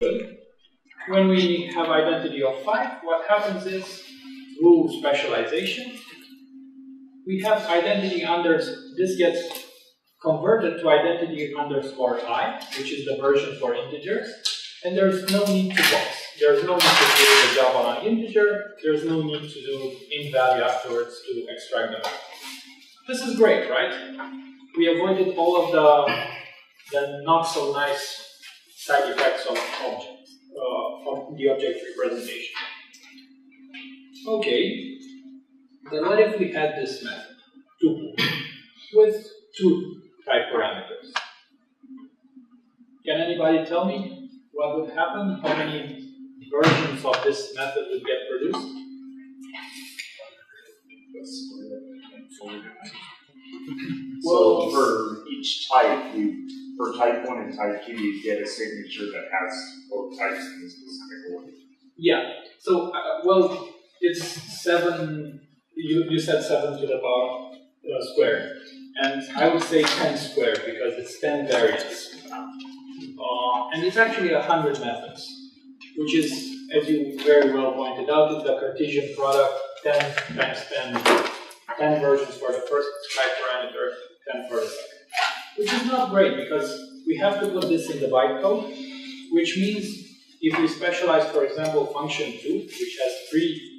Good. When we have identity of 5, what happens is, through specialization, we have identity this gets converted to identity underscore I, which is the version for integers, and there's no need to box. There's no need to create a job on an integer, there's no need to do int value afterwards to extract the value. This is great, right? We avoided all of the not so nice side effects of objects, of the object representation. Okay, then what if we had this method, tuple, with 2 type parameters? Can anybody tell me what would happen? How many versions of this method would get produced? So for each type, for type 1 and type 2, you get a signature that has both types in the specific order. Yeah. So, well, it's 7. You said 7 to the power squared, and I would say 10 squared because it's 10 variants. And it's actually 100 methods, which is, as you very well pointed out, is the Cartesian product 10 times 10 versions for the first type parameter, 10 for the second. Which is not great because we have to put this in the bytecode, which means if we specialize, for example, function 2, which has 3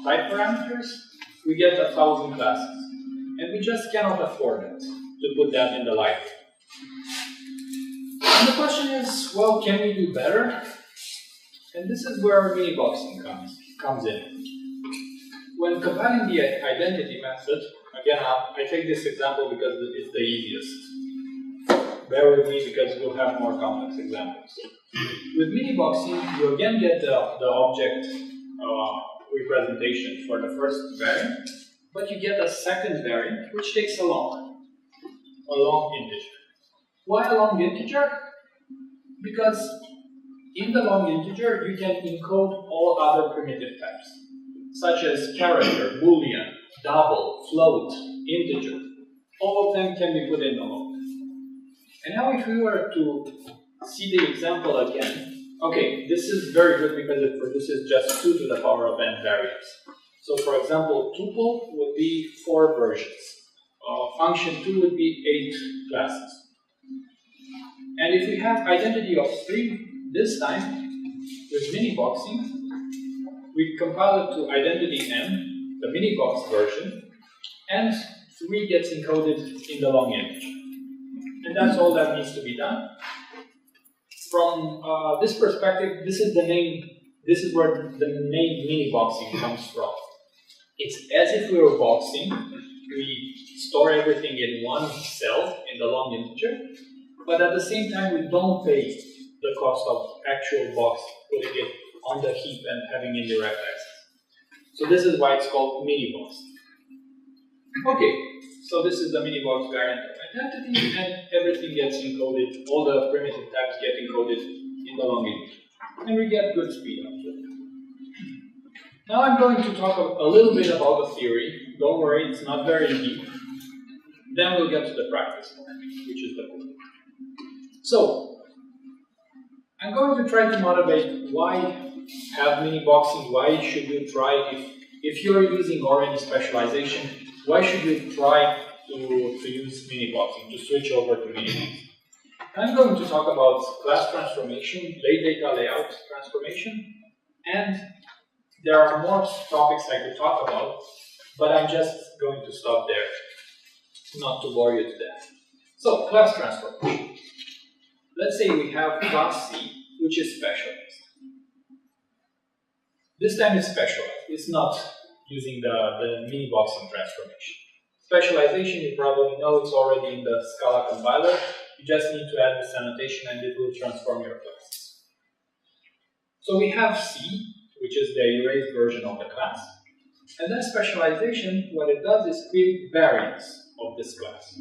type parameters, we get 1,000 classes. And we just cannot afford it to put that in the library. And the question is, well, can we do better? And this is where Miniboxing comes in. When compiling the identity method, again, I take this example because it's the easiest. Bear with me because we'll have more complex examples. With Miniboxing, you again get the object representation for the first variant, but you get a second variant which takes a long integer. Why a long integer? Because in the long integer, you can encode all other primitive types, such as character, boolean, double, float, integer. All of them can be put in the long. And now if we were to see the example again, okay, this is very good because it produces just 2 to the power of n variants. So for example, tuple would be 4 versions. Function 2 would be 8 classes. And if we have identity of 3 this time, with Miniboxing, we compile it to identity n, the Minibox version, and 3 gets encoded in the long image. And that's all that needs to be done. From this perspective, this is where the name Miniboxing comes from. It's as if we were boxing. We store everything in one cell in the long integer, but at the same time we don't pay the cost of actual boxing, putting it on the heap and having indirect access. So this is why it's called Miniboxing. Okay, so this is the Minibox variant of identity, and everything gets encoded, all the primitive types get encoded in the long integer. And we get good speed out of it. Now I'm going to talk a little bit about the theory. Don't worry, it's not very deep. Then we'll get to the practice part, which is the goal. So, I'm going to try to motivate why have Miniboxing, why should you try, if you're using already specialization, why should you try to use Miniboxing, to switch over to Miniboxing? I'm going to talk about class transformation, lay data layout transformation, and there are more topics I could talk about, but I'm just going to stop there, not to bore you to death. So, class transformation. Let's say we have class C, which is specialized. This time it's specialized. It's not using the Miniboxing transformation. Specialization, you probably know, it's already in the Scala compiler. You just need to add this annotation and it will transform your classes. So we have C, which is the erased version of the class. And then specialization, what it does is create variants of this class.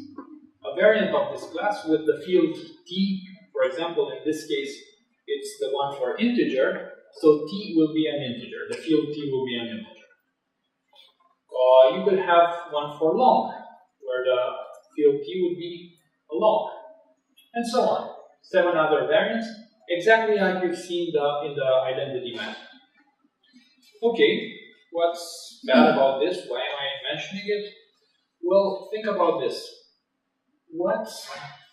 A variant of this class with the field t, for example, in this case, it's the one for integer, so t will be an integer. The field t will be an integer. You could have one for long, where the field t would be a long, and so on. 7 other variants, exactly like we've seen in the identity map. Okay, what's bad about this? Why am I mentioning it? Well, think about this. What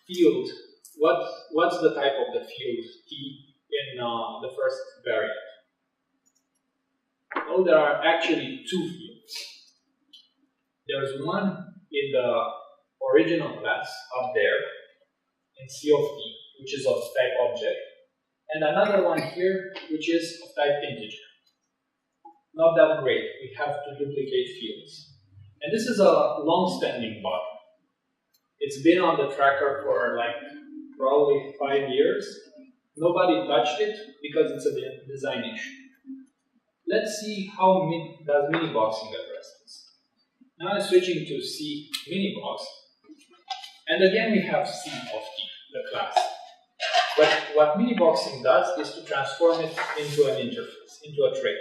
field, what's the type of the field T in the first variant? Well, there are actually two fields. There's one in the original class up there in C of T, which is of type object, and another one here, which is of type integer. Not that great. We have to duplicate fields. And this is a long-standing bug. It's been on the tracker for like probably 5 years. Nobody touched it because it's a design issue. Let's see how does Miniboxing address this. Now I'm switching to C Minibox. And again we have C of T, the class. But what Miniboxing does is to transform it into an interface, into a trait.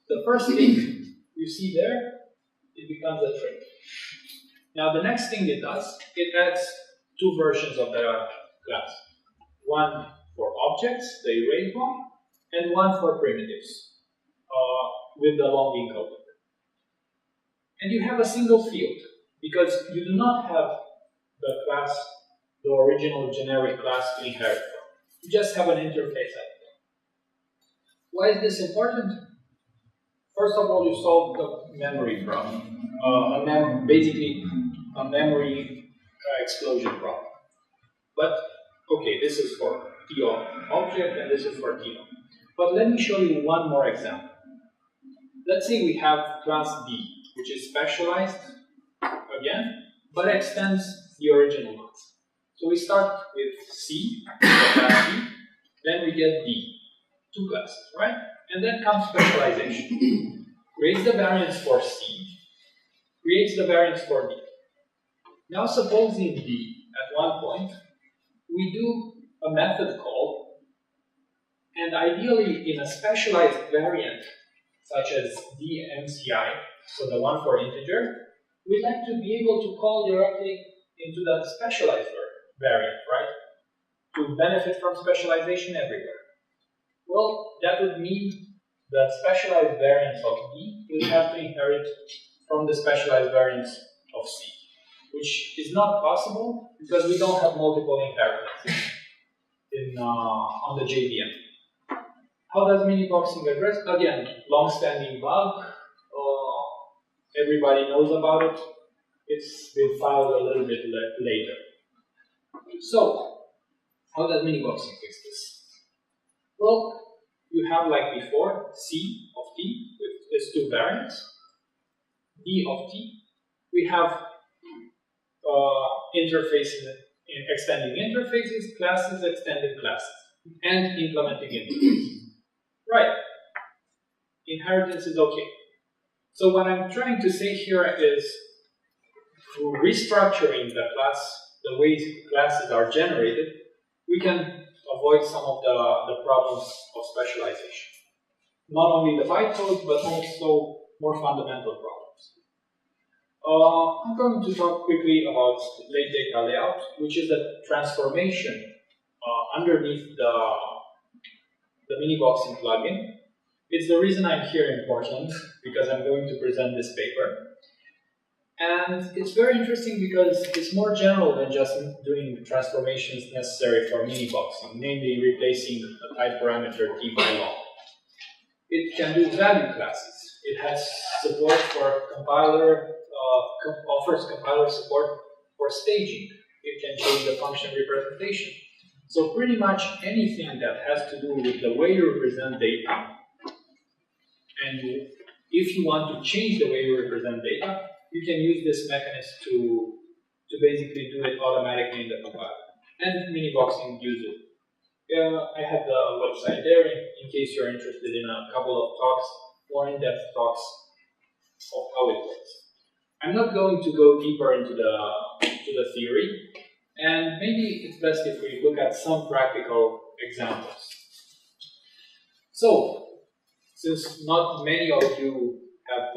The first thing you see there, it becomes a trait. Now the next thing it does, it adds two versions of the class. One for objects, the erased one, and one for primitives, with the long encoding. And you have a single field, because you do not have the class, the original generic class to inherit from. You just have an interface item. Why is this important? First of all, you solve the memory problem. Basically, a memory explosion problem. But, okay, this is for T of object and this is for T of. But let me show you one more example. Let's say we have class B, which is specialized, again, but extends the original ones. So we start with C, class B, then we get D, two classes, right? And then comes specialization. Creates the variance for C, creates the variance for D. Now suppose in D, at one point, we do a method call, and ideally in a specialized variant, such as DMCI, so the one for integer, we'd like to be able to call directly into that specialized variant, right? To benefit from specialization everywhere. Well, that would mean the specialized variants of D will have to inherit from the specialized variants of C, which is not possible because we don't have multiple inheritance on the JVM. How does Miniboxing address? Again, long-standing bug. Everybody knows about it. It's been filed a little bit later. So, how does Miniboxing fix this? Well, you have, like before, C of T with its two variants, D of T. We have interfaces, extending interfaces, classes, extending classes, and implementing interfaces. Right. Inheritance is okay. So what I'm trying to say here is, through restructuring the class, the way classes are generated, we can avoid some of the problems of specialization. Not only the bytecode, but also more fundamental problems. I'm going to talk quickly about late data layout, which is a transformation underneath the Miniboxing plugin. It's the reason I'm here in Portland, because I'm going to present this paper. And it's very interesting because it's more general than just doing transformations necessary for Miniboxing, namely replacing a type parameter T by long. It can do value classes. It has support for compiler, offers compiler support for staging. It can change the function representation. So pretty much anything that has to do with the way you represent data, and if you want to change the way you represent data, you can use this mechanism to basically do it automatically in the compiler. And Miniboxing uses it. I have the website there in case you're interested in a couple of talks, more in-depth talks of how it works. I'm not going to go deeper into the theory, and maybe it's best if we look at some practical examples. So, since not many of you have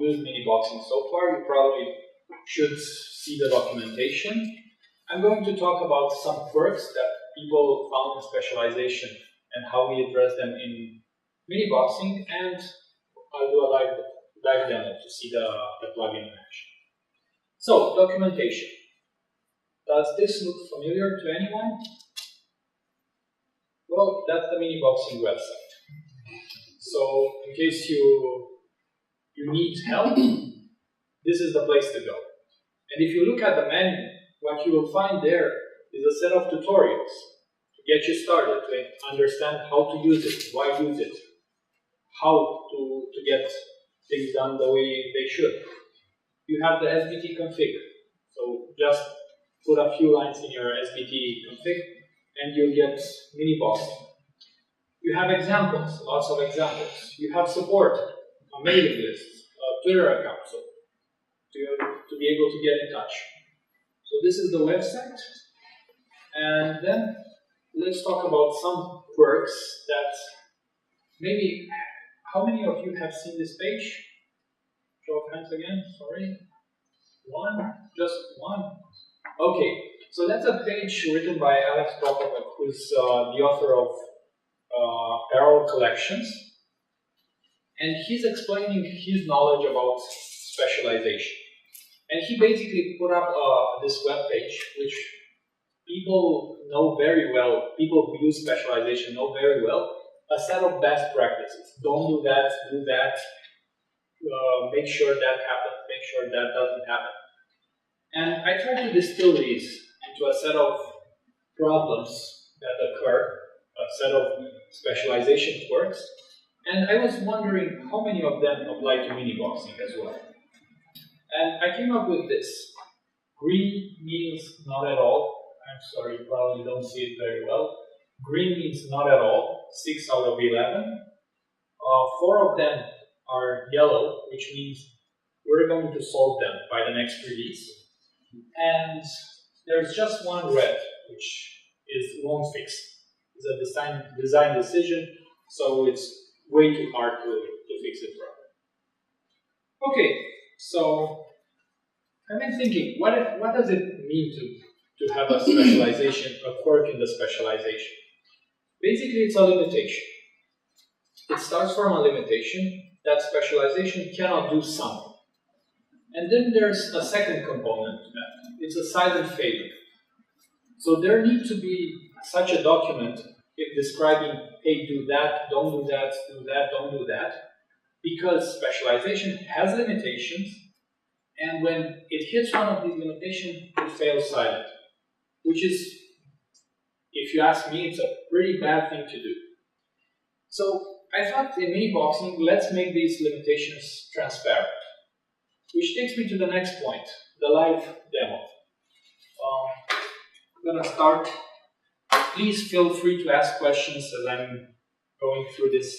used Miniboxing so far, you probably should see the documentation. I'm going to talk about some quirks that people found in specialization and how we address them in Miniboxing, and I'll do a live demo to see the plugin in action. So, documentation. Does this look familiar to anyone? Well, that's the Miniboxing website. So, in case you need help, this is the place to go. And if you look at the menu, what you will find there is a set of tutorials to get you started, to understand how to use it, why use it, how to get things done the way they should. You have the SBT config. So just put a few lines in your SBT config and you'll get Miniboxing. You have examples, lots of examples. You have support, a mailing list, a Twitter account, so to be able to get in touch. So this is the website. And then let's talk about some quirks that maybe, how many of you have seen this page? Show of hands again, sorry. One, just one. Okay, so that's a page written by Alex Popovic, who's the author of Parallel Collections. And he's explaining his knowledge about specialization. And he basically put up this web page, which people know very well, people who use specialization know very well, a set of best practices. Don't do that, do that, make sure that happens, make sure that doesn't happen. And I try to distill these into a set of problems that occur, a set of specialization quirks, and I was wondering how many of them apply to Miniboxing as well. And I came up with this. Green means not at all. I'm sorry, you probably don't see it very well. Green means not at all, 6 out of 11. 4 of them are yellow, which means we're going to solve them by the next release. And there's just one red, which won't fix. It's a design decision, so it's way too hard to fix it properly. Okay, so I've been thinking, what does it mean to have a specialization, a quirk in the specialization? Basically, it's a limitation. It starts from a limitation that specialization cannot do something. And then there's a second component to that. It's a silent failure. So there needs to be such a document describing, hey, do that, don't do that, do that, don't do that, because specialization has limitations, and when it hits one of these limitations, it fails silent, which is, if you ask me, it's a pretty bad thing to do. So I thought in Miniboxing, let's make these limitations transparent, which takes me to the next point, the live demo. I'm going to start. Please feel free to ask questions as I'm going through this.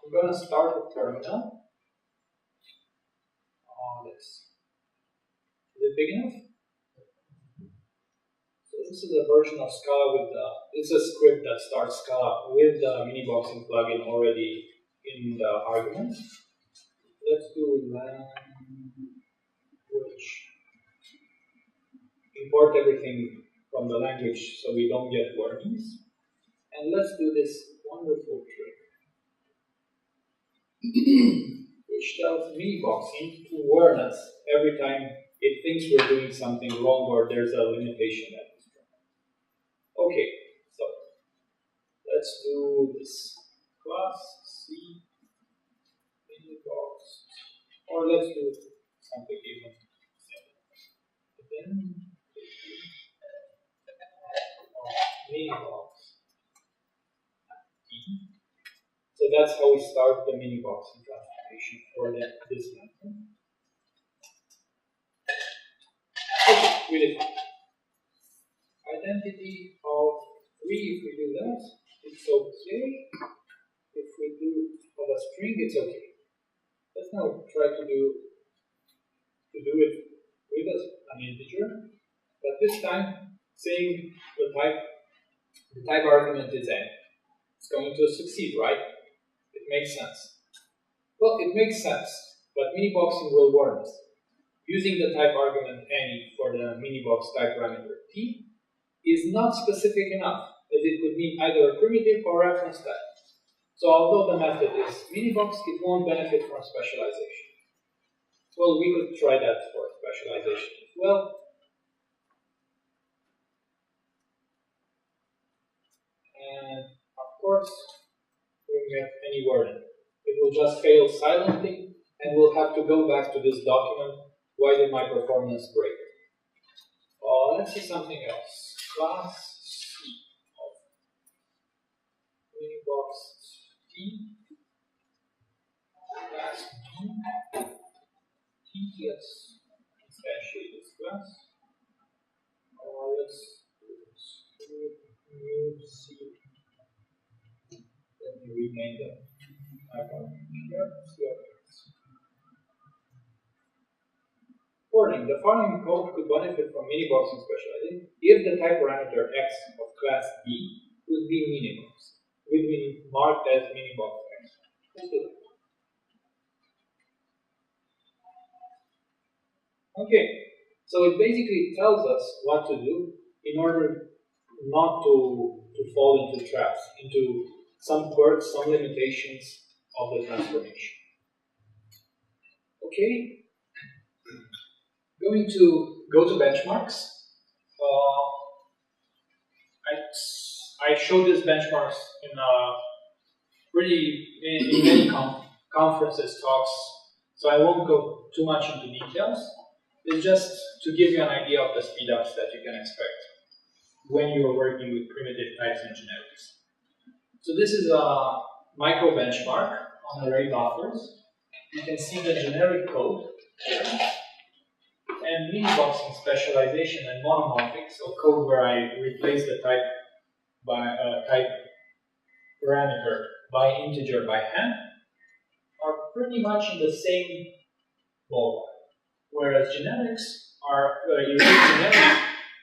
We're going to start with terminal. Is it big enough? So this is a version of Scala it's a script that starts Scala with the Miniboxing plugin already in the arguments. Let's do language. Import everything from the language so we don't get warnings. And let's do this wonderful trick, which tells Miniboxing to warn us every time it thinks we're doing something wrong or there's a limitation that is wrong. Okay, so let's do this. Class C Minibox, or let's do something even simple. Then Minibox. So that's how we start the Miniboxing classification for this method. Okay, we did it. Identity of 3, if we do that, it's okay. If we do of a string, it's okay. Let's now try to do it with an integer, but this time saying the type argument is n. It's going to succeed, right? It makes sense. Well, it makes sense, but Miniboxing will warn us. Using the type argument any for the Minibox type parameter t is not specific enough, as it could mean either a primitive or reference type. So although the method is minibox, it won't benefit from specialization. Well, we could try that for specialization as well. And of course, we won't get any wording. It will just fail silently, and we'll have to go back to this document. Why did my performance break? Let's see something else. Class C of minibox T. Class T. Let's instantiate this class. Let's new C. Let me rename them. Warning, the following code could benefit from miniboxing specializing if the type parameter x of class B would be minibox, would be marked as minibox x. Let's do that. Okay, so it basically tells us what to do in order not to fall into traps, into some quirks, some limitations of the transformation. Okay, going to go to benchmarks. I showed these benchmarks in many conferences, talks, so I won't go too much into details. It's just to give you an idea of the speedups that you can expect when you are working with primitive types and generics. So this is a micro benchmark on array buffers. You can see the generic code and miniboxing specialization and monomorphic, so code where I replace the type by type parameter by integer by hand, are pretty much in the same ballpark. Whereas generics are generics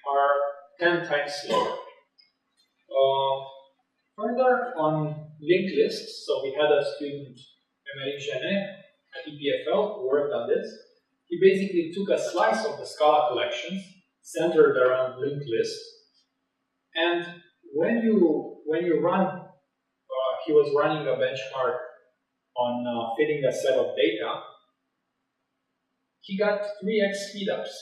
are 10 times slower. Further on linked lists, so we had a student, Ureche at EPFL, who worked on this. He basically took a slice of the Scala collections centered around linked lists, and when you run, he was running a benchmark on fitting a set of data. He got 3x speedups,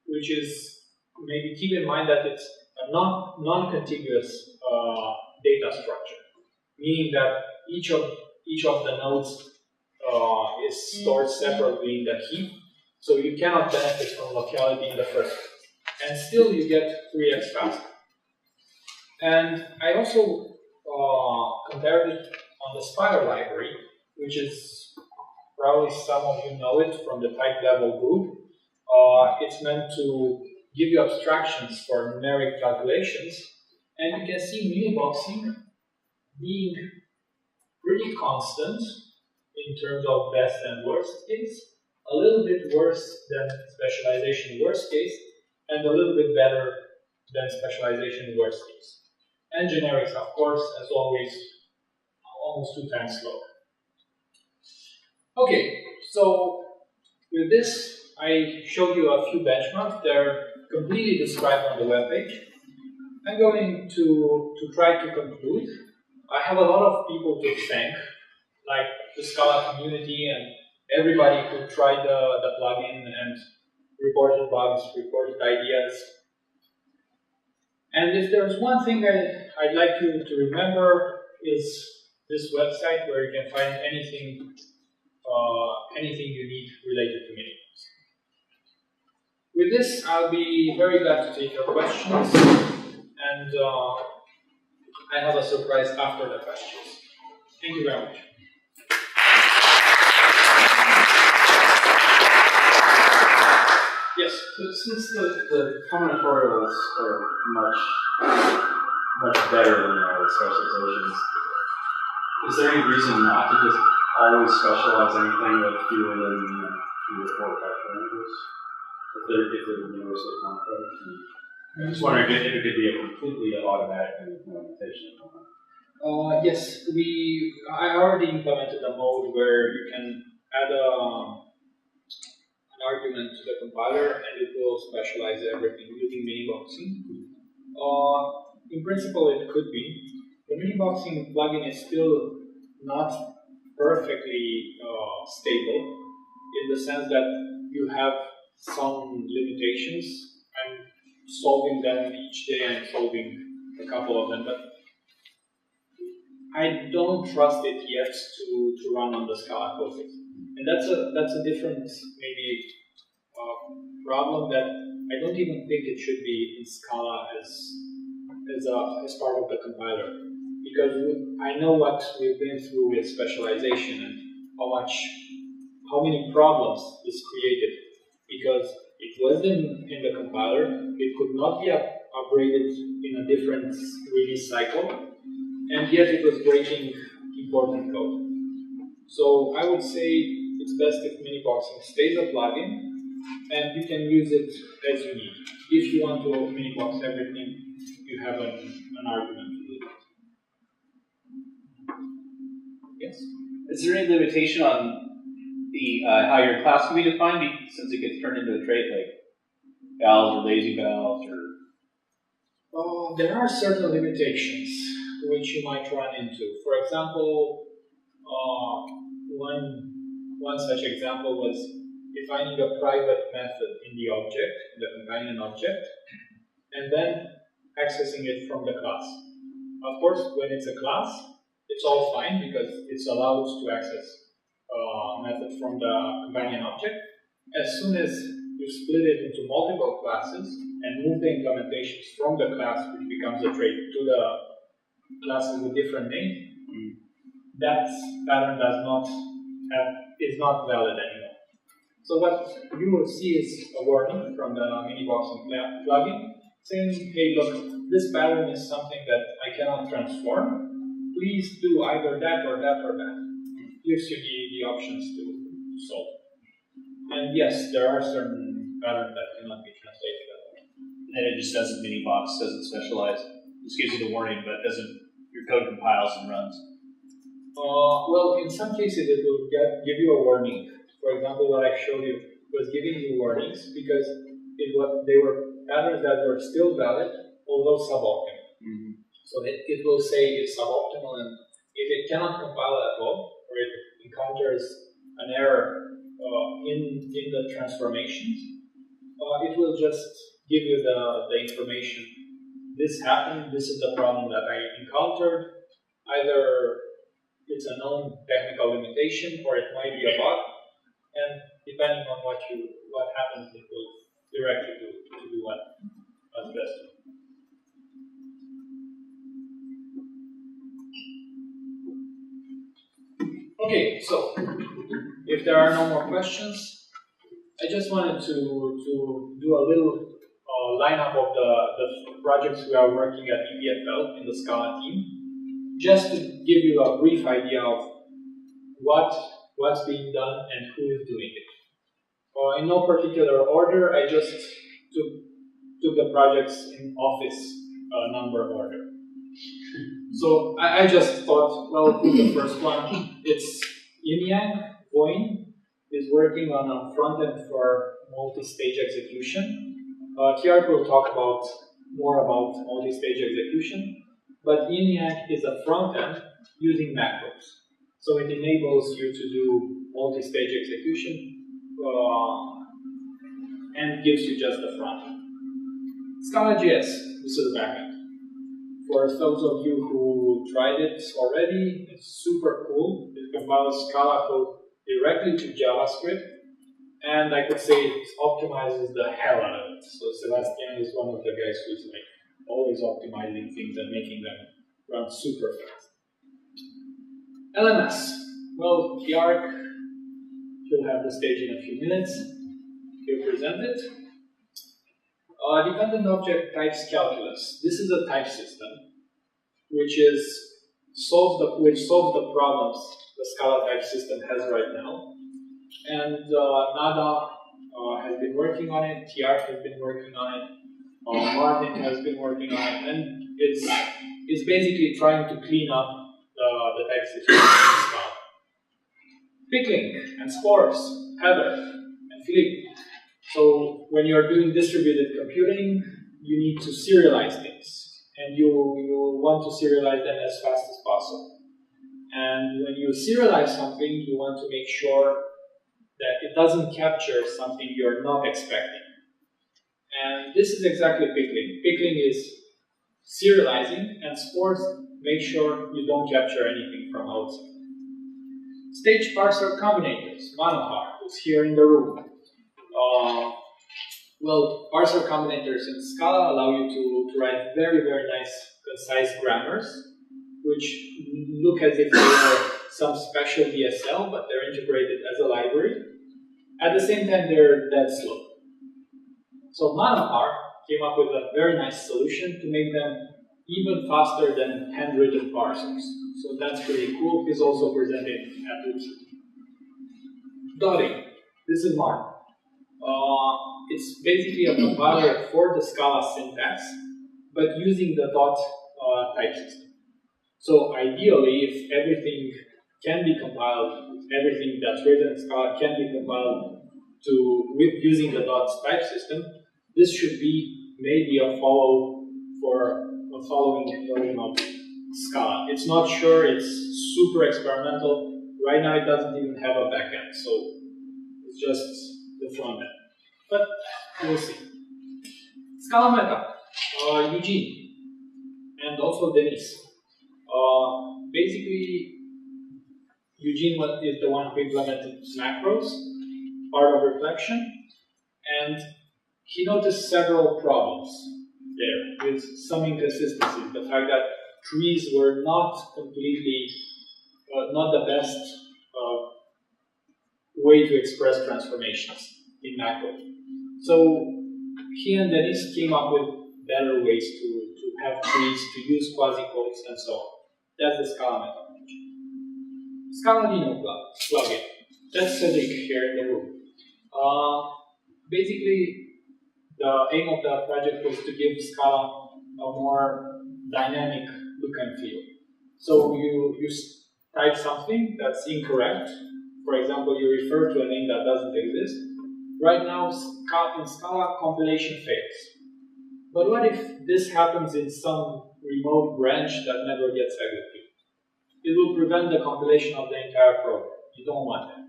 which is, maybe keep in mind that it's a non-contiguous data structure, meaning that each of the nodes is stored separately in the heap, so you cannot benefit from locality in the first place, and still you get 3x faster. And I also compared it on the Spire library, which is probably some of you know it from the type level group. It's meant to give you abstractions for numeric calculations, and you can see miniboxing being pretty constant in terms of best and worst case, a little bit worse than specialization worst case, and a little bit better than specialization worst case. And generics, of course, as always, almost 2 times slower. Okay, so with this, I showed you a few benchmarks. They're completely described on the webpage. I'm going to try to conclude. I have a lot of people to thank, like the Scala community and everybody who tried the plugin and reported bugs, reported ideas. And if there's one thing I'd like you to remember is this website where you can find anything you need related to Miniboxing. With this, I'll be very glad to take your questions, and I have a surprise after the questions. Thank you very much. Yes. So since the combinatorials are much better than the specializations, is there any reason not to just always specialize anything with fewer than 3 or 4 type parameters if they're universally complex? I'm just wondering if it could be a completely automatic implementation. Yes, I already implemented a mode where you can add an argument to the compiler and it will specialize everything using Miniboxing. In principle, it could be. The Miniboxing plugin is still not perfectly stable in the sense that you have some limitations. I'm solving them each day. I'm solving a couple of them, but I don't trust it yet to run on the Scala code base. And that's a different maybe problem that I don't even think it should be in Scala as part of the compiler, because I know what we've been through with specialization and how many problems this created, because it was in the compiler, it could not be upgraded in a different release cycle, and yet it was breaking important code. So I would say it's best if Miniboxing stays a plugin, and you can use it as you need. If you want to minibox everything, you have an argument to do that. Yes? Is there any limitation on the how your class can be defined, since it gets turned into a trait, like valves or lazy valves, or? There are certain limitations which you might run into. For example, one such example was defining a private method in the object, in the companion object, and then accessing it from the class. Of course, when it's a class, it's all fine because it's allowed to access a method from the companion object. As soon as you split it into multiple classes and move the implementations from the class, which becomes a trait, to the classes with different name, that pattern is not valid anymore. So what you will see is a warning from the Miniboxing plugin saying, hey, look, this pattern is something that I cannot transform. Please do either that or that or that. It gives you the options to solve. And yes, there are certain patterns that cannot be translated at all. And it just doesn't minibox, doesn't specialize. It just gives you the warning, but your code compiles and runs. Well, in some cases it will give you a warning. For example, what I showed you was giving you warnings because they were patterns that were still valid, although suboptimal. Mm-hmm. So it will say it's suboptimal, and if it cannot compile at all, or it encounters an error in the transformations, it will just give you the information. This happened, this is the problem that I encountered. Either it's a known technical limitation or it might be a bug. And depending on what happens, it will direct you to do what's best. Okay, so if there are no more questions, I just wanted to do a little lineup of the projects we are working at EPFL in the Scala team, just to give you a brief idea of what's being done and who is doing it. In no particular order, I just took the projects in office number order. So I just thought, well, who's the first one? It's Yin Voin is working on a front end for multi-stage execution. Kiark will talk more about multi-stage execution, but Yin is a front end using macros. So it enables you to do multi-stage execution and gives you just the front end. Scala.js, this is the backend. For those of you who tried it already, it's super cool. It compiles Scala code directly to JavaScript, and I could say it optimizes the hell out of it. So Sebastian is one of the guys who's like always optimizing things and making them run super fast. LMS. Well, Kiark, he'll have the stage in a few minutes. He'll present it. Dependent object types calculus. This is a type system which solves the problems the Scala type system has right now. And Nada has been working on it. Kiark has been working on it. Martin has been working on it, and it's basically trying to clean up the type system in Scala. Pickling and Spores, Heather and Philippe. So when you're doing distributed computing, you need to serialize things, and you want to serialize them as fast as possible. And when you serialize something, you want to make sure that it doesn't capture something you're not expecting. And this is exactly pickling. Pickling is serializing, and spores make sure you don't capture anything from outside. Stage parser combinators, monohar, is here in the room. Well, parser combinators in Scala allow you to write very, very nice, concise grammars, which look as if they are some special DSL, but they're integrated as a library. At the same time, they're dead slow. So monohar came up with a very nice solution to make them even faster than handwritten parsers. So that's pretty cool. It's also presented at Ureche. Dotting. This is Mark. It's basically a compiler for the Scala syntax, but using the dot type system. So ideally, if everything can be compiled, everything that's written in Scala can be compiled with using the dot type system, this should be maybe a following version of Scala. It's not sure, it's super experimental. Right now it doesn't even have a backend, so it's just the front end. But we'll see. Scala Meetup, Eugene, and also Denise. Basically, Eugene is the one who implemented macros, part of reflection, and he noticed several problems there with some inconsistencies. The fact that trees were not completely, not the best way to express transformations in macro. So he and Denise came up with better ways to have trees, to use quasi-quotes, and so on. That's the Scala methodology. Scala Dino plugin. That's Cedric here in the room. Basically, the aim of the project was to give Scala a more dynamic look and feel. So you type something that's incorrect. For example, you refer to a name that doesn't exist. Right now, in Scala, compilation fails. But what if this happens in some remote branch that never gets executed? It will prevent the compilation of the entire program. You don't want that.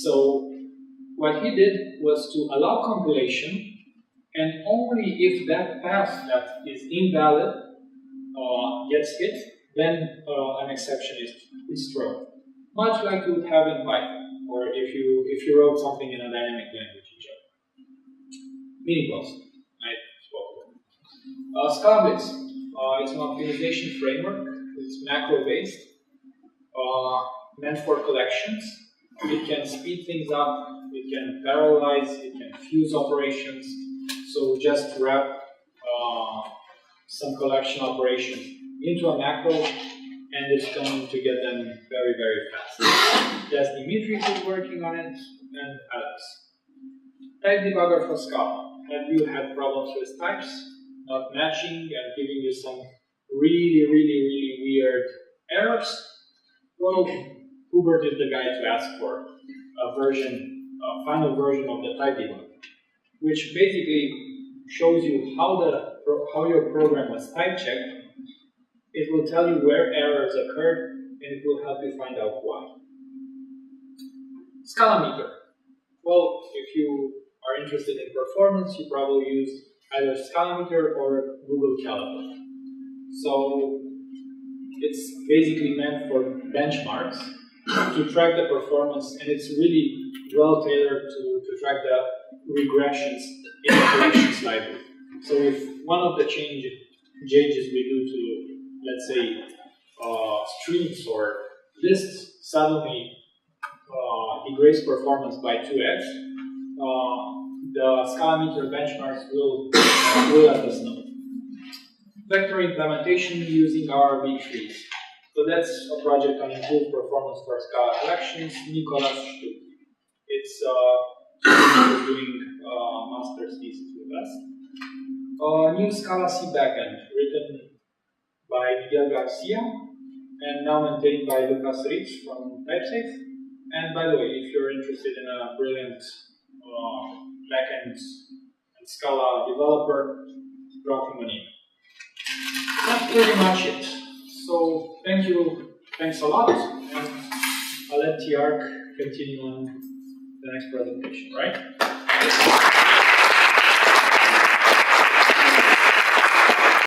So what he did was to allow compilation, and only if that path that is invalid gets hit, then an exception is thrown. Much like you would have in Python, or if you wrote something in a dynamic language in Java. Miniboxing, I spoke about. Scala Blitz, it's an optimization framework. It's macro-based, meant for collections. It can speed things up, it can parallelize, it can fuse operations. So just wrap some collection operations into a macro, and it's going to get them very, very fast. Just Dimitris is working on it, and others. Type debugger for Scala. Have you had problems with types not matching and giving you some really, really, really weird errors? Well, Hubert is the guy to ask for a final version of the type debugger, which basically shows you how your program was type checked. It will tell you where errors occurred, and it will help you find out why. Scala meter. Well, if you are interested in performance, you probably use either Scala meter or Google Caliper. So it's basically meant for benchmarks to track the performance, and it's really well tailored to track the regressions in the predictions library. So if one of the changes we do to, let's say, strings or lists suddenly degrades performance by 2x, the Scala meter benchmarks will let us know. Vector implementation using RRB trees. So that's a project on improved performance for Scala collections. Nicolas Stuck. It's doing master's thesis with us. New Scala C backend written by Miguel Garcia and now maintained by Lucas Rich from TypeSafe. And by the way, if you're interested in a brilliant backend and Scala developer, drop him an email. That's pretty much it. So thanks a lot, and I'll let Tiark continue on the next presentation, right?